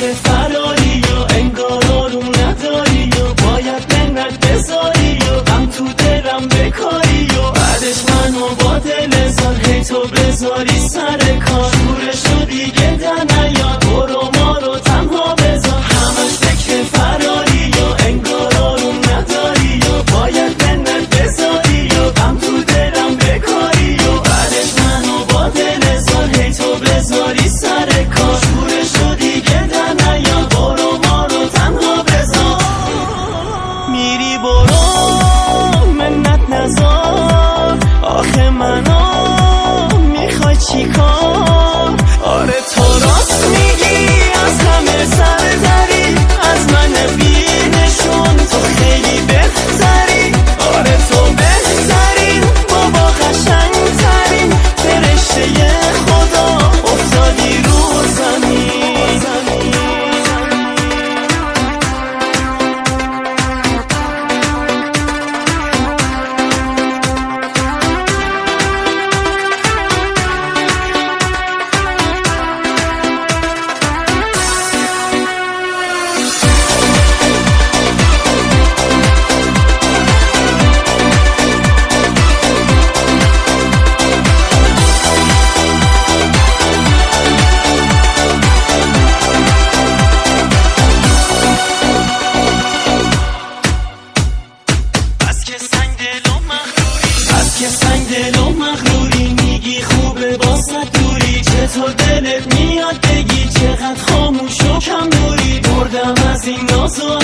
فکر فراری یا انگار آروم نداری یا باید منت بذاری یا غم تو دلم بکاری یا بعدش منو با دل زار هی تو بذاری سر کار شورشو دیگه در نیار برو ما رو تنها بذار همش فکر فراری یا انگار آروم نداری یا باید منت بذاری یا غم تو دلم بکاری یا بعدش منو با دل زار هی تو بذاری سر کار شورشو دیگه در نیار برو ما رو تنها بذار میری برو منت نذار آخه منو میخوای چی کار آره تو راست میگی از همه سردری از من بی‌نشون تو خیلی بهتری آره تو بهترین بابا قشنگترین فرشته خدا افتادی رو زمین که سنگ دل و مغروری میگی خوبه باست دوری چطور دلت میاد بگی چقدر خاموش و کم دوری بردم از این ناز و